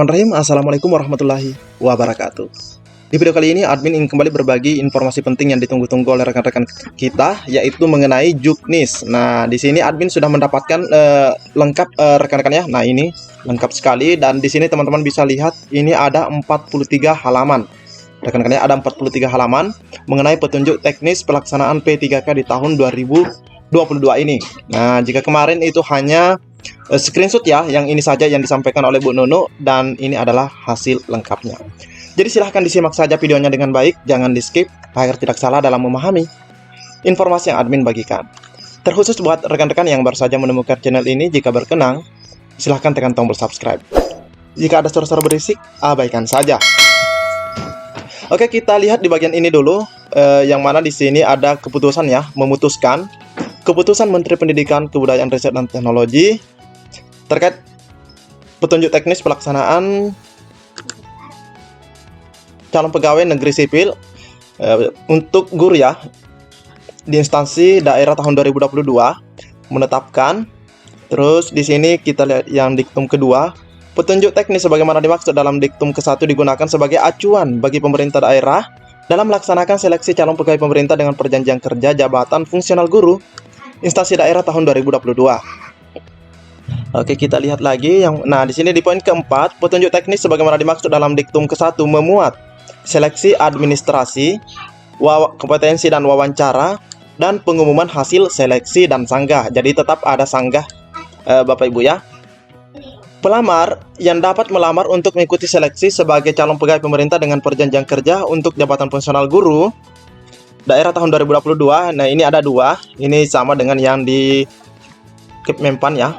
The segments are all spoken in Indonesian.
Bismillahirrahmanirrahim. Assalamualaikum warahmatullahi wabarakatuh. Di video kali ini admin ingin kembali berbagi informasi penting yang ditunggu-tunggu oleh rekan-rekan kita, yaitu mengenai Juknis. Nah, di sini admin sudah mendapatkan lengkap rekan-rekannya. Nah, ini lengkap sekali, dan di sini teman-teman bisa lihat ini ada 43 halaman. Rekan-rekannya ada 43 halaman mengenai petunjuk teknis pelaksanaan P3K di tahun 2022 ini. Nah, jika kemarin itu hanya screenshot ya, yang ini saja yang disampaikan oleh Bu Nunu, dan ini adalah hasil lengkapnya. Jadi silahkan disimak saja videonya dengan baik, jangan di skip agar tidak salah dalam memahami informasi yang admin bagikan. Terkhusus buat rekan-rekan yang baru saja menemukan channel ini, jika berkenan silahkan tekan tombol subscribe. Jika ada suara-suara berisik, abaikan saja. Oke, kita lihat di bagian ini dulu, yang mana di sini ada keputusan ya, memutuskan keputusan Menteri Pendidikan, Kebudayaan, Riset, dan Teknologi terkait petunjuk teknis pelaksanaan calon pegawai negeri sipil untuk guru ya di instansi daerah tahun 2022 menetapkan. Terus di sini kita lihat yang diktum kedua, petunjuk teknis sebagaimana dimaksud dalam diktum ke-1 digunakan sebagai acuan bagi pemerintah daerah dalam melaksanakan seleksi calon pegawai pemerintah dengan perjanjian kerja jabatan fungsional guru instansi daerah tahun 2022. Oke, kita lihat lagi nah di sini di poin keempat, petunjuk teknis sebagaimana dimaksud dalam diktum ke-1 memuat seleksi administrasi, kompetensi dan wawancara, dan pengumuman hasil seleksi dan sanggah. Jadi tetap ada sanggah Bapak Ibu ya. Pelamar yang dapat melamar untuk mengikuti seleksi sebagai calon pegawai pemerintah dengan perjanjian kerja untuk jabatan fungsional guru daerah tahun 2022. Nah, ini ada dua. Ini sama dengan yang di Kepmenpan ya.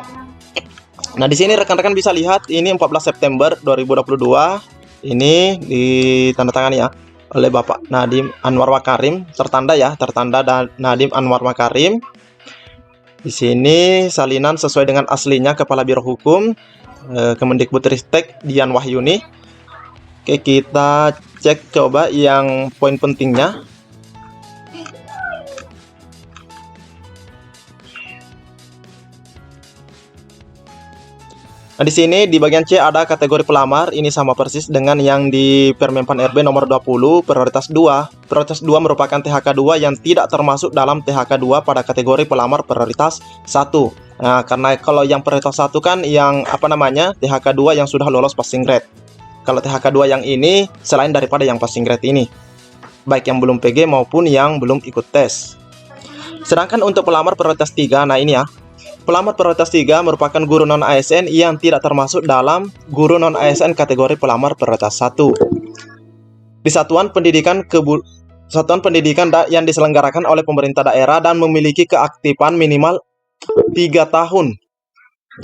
Nah, di sini rekan-rekan bisa lihat ini 14 September 2022. Ini ditandatangani ya oleh Bapak Nadiem Anwar Makarim, tertanda Nadiem Anwar Makarim. Di sini salinan sesuai dengan aslinya Kepala Biro Hukum Kemendikbudristek Dian Wahyuni. Oke, kita cek coba yang poin pentingnya. Nah, di sini di bagian C ada kategori pelamar, ini sama persis dengan yang di Permenpan RB nomor 20 prioritas 2. Prioritas 2 merupakan THK 2 yang tidak termasuk dalam THK 2 pada kategori pelamar prioritas 1. Nah, karena kalau yang prioritas 1 kan yang THK 2 yang sudah lolos passing grade. Kalau THK 2 yang ini selain daripada yang passing grade ini, baik yang belum PG maupun yang belum ikut tes. Sedangkan untuk pelamar prioritas 3, nah ini ya, pelamar prioritas 3 merupakan guru non-ASN yang tidak termasuk dalam guru non-ASN kategori pelamar prioritas 1. Di satuan pendidikan yang diselenggarakan oleh pemerintah daerah dan memiliki keaktifan minimal 3 tahun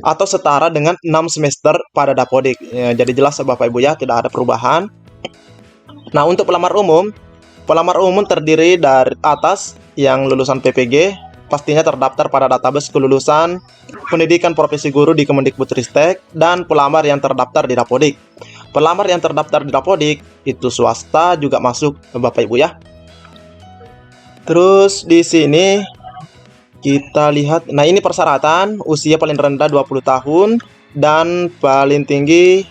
atau setara dengan 6 semester pada Dapodik. Ya, jadi jelas Bapak Ibu ya, tidak ada perubahan. Nah, untuk pelamar umum terdiri dari atas yang lulusan PPG, pastinya terdaftar pada database kelulusan pendidikan profesi guru di Kemendikbudristek, dan pelamar yang terdaftar di Dapodik. Pelamar yang terdaftar di Dapodik itu swasta juga masuk Bapak Ibu ya. Terus di sini kita lihat, nah ini persyaratan usia paling rendah 20 tahun dan paling tinggi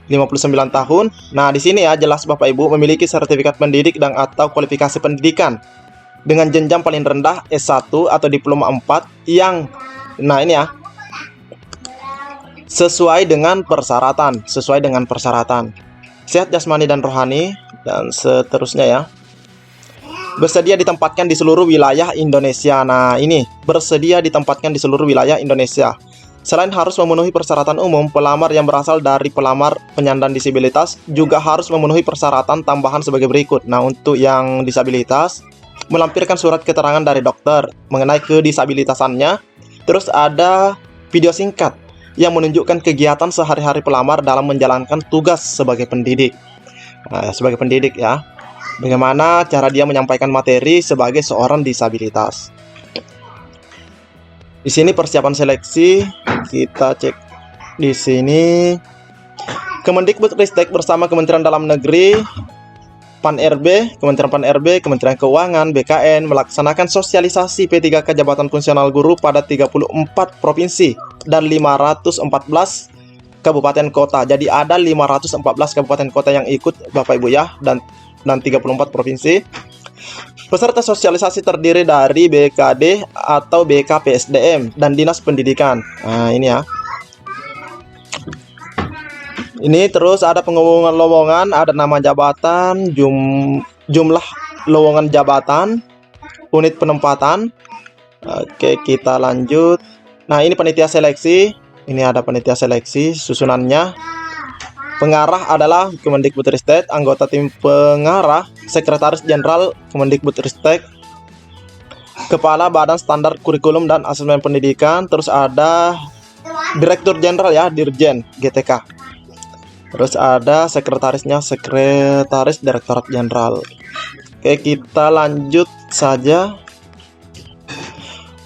59 tahun. Nah, di sini ya jelas Bapak Ibu memiliki sertifikat pendidik dan atau kualifikasi pendidikan dengan jenjang paling rendah S1 atau diploma 4 yang ini ya sesuai dengan persyaratan, sehat jasmani dan rohani, dan seterusnya ya. Bersedia ditempatkan di seluruh wilayah Indonesia. Nah, ini bersedia ditempatkan di seluruh wilayah Indonesia. Selain harus memenuhi persyaratan umum, pelamar yang berasal dari pelamar penyandang disabilitas juga harus memenuhi persyaratan tambahan sebagai berikut. Nah, untuk yang disabilitas, melampirkan surat keterangan dari dokter mengenai kedisabilitasannya. Terus ada video singkat yang menunjukkan kegiatan sehari-hari pelamar dalam menjalankan tugas sebagai pendidik. Sebagai pendidik ya, bagaimana cara dia menyampaikan materi sebagai seorang disabilitas. Di sini persiapan seleksi, kita cek di sini. Kemendikbudristek bersama Kementerian Dalam Negeri, Kementerian Pan-RB, Kementerian Keuangan, BKN melaksanakan sosialisasi P3K jabatan fungsional guru pada 34 provinsi dan 514 kabupaten kota. Jadi ada 514 kabupaten kota yang ikut Bapak Ibu ya, dan 34 provinsi. Peserta sosialisasi terdiri dari BKD atau BKPSDM dan Dinas Pendidikan. Nah, ini ya. Ini terus ada pengumuman lowongan, ada nama jabatan, jumlah lowongan jabatan, unit penempatan. Oke, kita lanjut. Nah, ini panitia seleksi. Ini ada panitia seleksi susunannya. Pengarah adalah Kemendikbudristek, anggota tim pengarah, Sekretaris Jenderal Kemendikbudristek, Kepala Badan Standar Kurikulum dan Asesmen Pendidikan, terus ada Direktur Jenderal ya, Dirjen GTK. Terus ada sekretarisnya, Sekretaris Direktorat Jenderal. Oke, kita lanjut saja.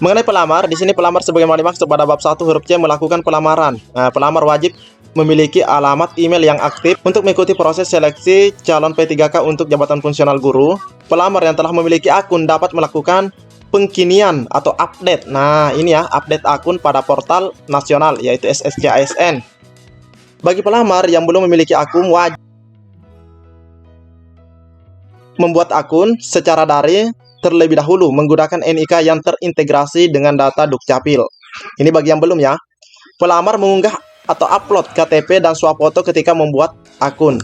Mengenai pelamar, di sini pelamar sebagaimana dimaksud pada bab 1 huruf C melakukan pelamaran. Nah, pelamar wajib memiliki alamat email yang aktif untuk mengikuti proses seleksi calon P3K untuk jabatan fungsional guru. Pelamar yang telah memiliki akun dapat melakukan pengkinian atau update. Nah, ini ya, update akun pada portal nasional yaitu SSC-ASN. Bagi pelamar yang belum memiliki akun, wajib membuat akun secara daring terlebih dahulu menggunakan NIK yang terintegrasi dengan data Dukcapil. Ini bagi yang belum ya. Pelamar mengunggah atau upload KTP dan swafoto ketika membuat akun.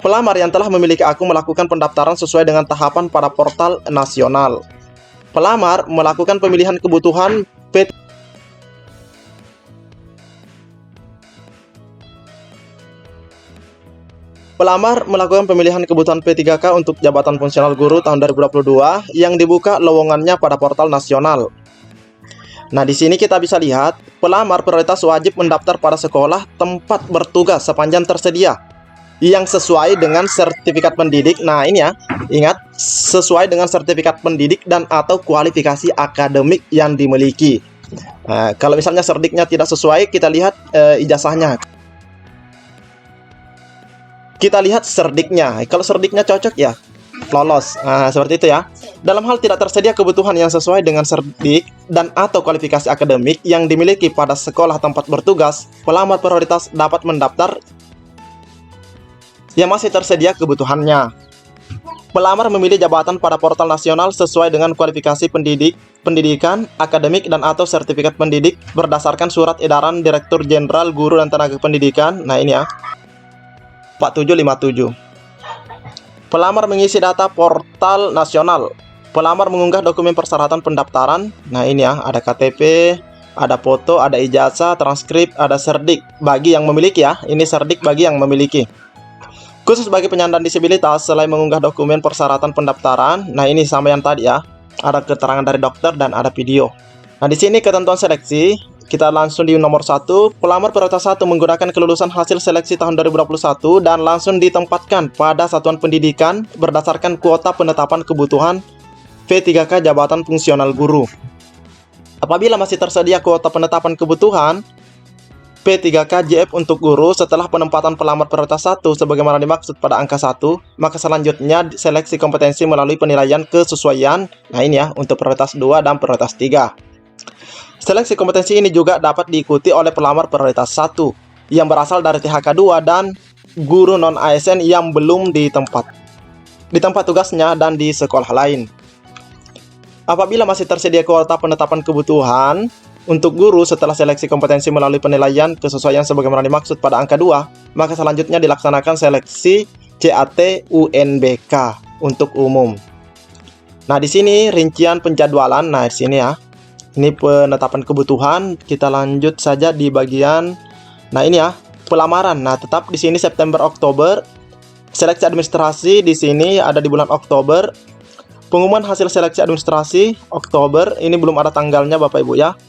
Pelamar yang telah memiliki akun melakukan pendaftaran sesuai dengan tahapan pada portal nasional. Pelamar melakukan pemilihan kebutuhan Pelamar melakukan pemilihan kebutuhan P3K untuk jabatan fungsional guru tahun 2022 yang dibuka lowongannya pada portal nasional. Nah, di sini kita bisa lihat, pelamar prioritas wajib mendaftar pada sekolah tempat bertugas sepanjang tersedia yang sesuai dengan sertifikat pendidik. Nah, ini ya, ingat, sesuai dengan sertifikat pendidik dan atau kualifikasi akademik yang dimiliki. Nah, kalau misalnya serdiknya tidak sesuai, kita lihat ijazahnya. Kita lihat serdiknya. Kalau serdiknya cocok ya lolos. Nah, seperti itu ya. Dalam hal tidak tersedia kebutuhan yang sesuai dengan serdik dan atau kualifikasi akademik yang dimiliki pada sekolah tempat bertugas, pelamar prioritas dapat mendaftar yang masih tersedia kebutuhannya. Pelamar memilih jabatan pada portal nasional sesuai dengan kualifikasi pendidikan, akademik dan atau sertifikat pendidik berdasarkan surat edaran Direktur Jenderal Guru dan Tenaga Pendidikan. Nah, ini ya. 4757. Pelamar mengisi data portal nasional. Pelamar mengunggah dokumen persyaratan pendaftaran. Nah, ini ya, ada KTP, ada foto, ada ijazah, transkrip, ada serdik bagi yang memiliki ya. Ini serdik bagi yang memiliki. Khusus bagi penyandang disabilitas, selain mengunggah dokumen persyaratan pendaftaran, nah ini sama yang tadi ya. Ada keterangan dari dokter dan ada video. Nah, di sini ketentuan seleksi. Kita langsung di nomor 1, pelamar prioritas 1 menggunakan kelulusan hasil seleksi tahun 2021 dan langsung ditempatkan pada satuan pendidikan berdasarkan kuota penetapan kebutuhan P3K jabatan fungsional guru. Apabila masih tersedia kuota penetapan kebutuhan P3K JF untuk guru setelah penempatan pelamar prioritas 1 sebagaimana dimaksud pada angka 1, maka selanjutnya seleksi kompetensi melalui penilaian kesesuaian. Nah, ini ya, untuk prioritas 2 dan prioritas 3. Seleksi kompetensi ini juga dapat diikuti oleh pelamar prioritas 1 yang berasal dari THK 2 dan guru non-ASN yang belum di tempat tugasnya dan di sekolah lain. Apabila masih tersedia kuota penetapan kebutuhan untuk guru setelah seleksi kompetensi melalui penilaian kesesuaian sebagaimana dimaksud pada angka 2, maka selanjutnya dilaksanakan seleksi CAT UNBK untuk umum. Nah, di sini rincian penjadwalan. Nah, di sini ya. Ini penetapan kebutuhan. Kita lanjut saja di bagian. Nah, ini ya, pelamaran. Nah, tetap di sini September Oktober. Seleksi administrasi di sini ada di bulan Oktober. Pengumuman hasil seleksi administrasi Oktober. Ini belum ada tanggalnya Bapak Ibu ya.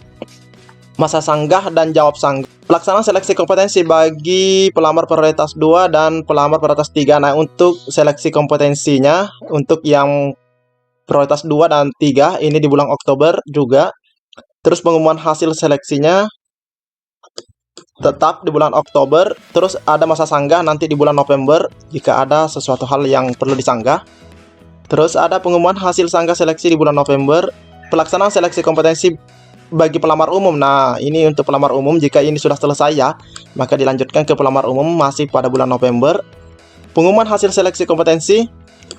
Masa sanggah dan jawab sanggah. Pelaksanaan seleksi kompetensi bagi pelamar prioritas 2 dan pelamar prioritas 3. Nah, untuk seleksi kompetensinya untuk yang prioritas 2 dan 3 ini di bulan Oktober juga. Terus pengumuman hasil seleksinya tetap di bulan Oktober. Terus ada masa sanggah nanti di bulan November jika ada sesuatu hal yang perlu disanggah. Terus ada pengumuman hasil sanggah seleksi di bulan November. Pelaksanaan seleksi kompetensi bagi pelamar umum. Nah, ini untuk pelamar umum, jika ini sudah selesai ya, maka dilanjutkan ke pelamar umum masih pada bulan November. Pengumuman hasil seleksi kompetensi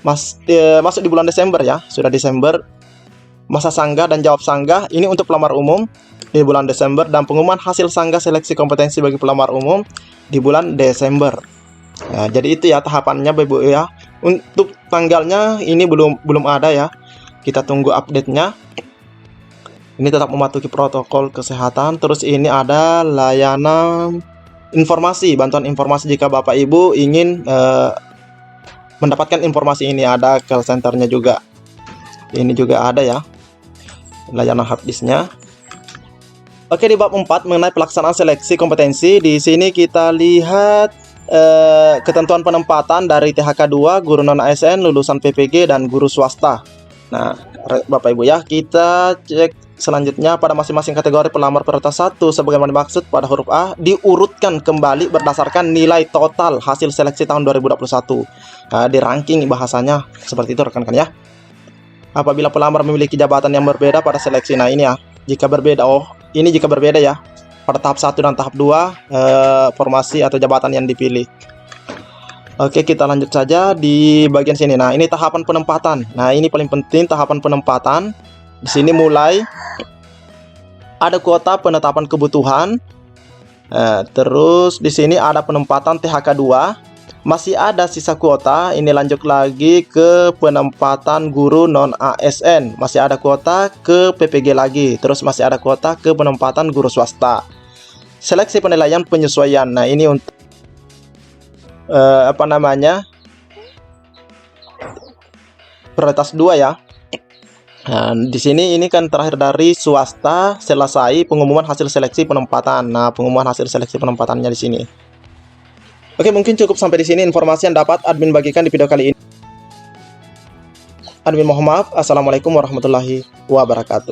masuk di bulan Desember ya, sudah Desember. Masa sanggah dan jawab sanggah ini untuk pelamar umum di bulan Desember, dan pengumuman hasil sanggah seleksi kompetensi bagi pelamar umum di bulan Desember. Nah, jadi itu ya tahapannya Bapak Ibu ya. Untuk tanggalnya ini belum ada ya. Kita tunggu update-nya. Ini tetap mematuhi protokol kesehatan. Terus ini ada layanan informasi, bantuan informasi jika Bapak Ibu ingin mendapatkan informasi ini, ada call centernya juga. Ini juga ada ya layanan harddisknya. Oke, di bab 4 mengenai pelaksanaan seleksi kompetensi, di sini kita lihat ketentuan penempatan dari THK 2, guru non ASN, lulusan PPG dan guru swasta. Nah, Bapak Ibu ya, kita cek selanjutnya pada masing-masing kategori pelamar prioritas 1 sebagaimana dimaksud pada huruf A diurutkan kembali berdasarkan nilai total hasil seleksi tahun 2021. Nah, di ranking bahasanya seperti itu rekan-rekan ya. Apabila pelamar memiliki jabatan yang berbeda pada seleksi, nah ini ya, jika berbeda, ini jika berbeda ya, pada tahap 1 dan tahap 2 formasi atau jabatan yang dipilih. Oke, kita lanjut saja di bagian sini. Nah, ini tahapan penempatan. Nah, ini paling penting, tahapan penempatan. Di sini mulai ada kuota penetapan kebutuhan. Terus di sini ada penempatan THK 2. Masih ada sisa kuota. Ini lanjut lagi ke penempatan guru non ASN. Masih ada kuota ke PPG lagi. Terus masih ada kuota ke penempatan guru swasta. Seleksi penilaian penyesuaian. Nah, ini untuk prioritas 2 ya. Nah, di sini ini kan terakhir dari swasta selesai pengumuman hasil seleksi penempatan. Nah, pengumuman hasil seleksi penempatannya di sini. Oke, mungkin cukup sampai di sini informasi yang dapat admin bagikan di video kali ini. Admin mohon maaf. Assalamualaikum warahmatullahi wabarakatuh.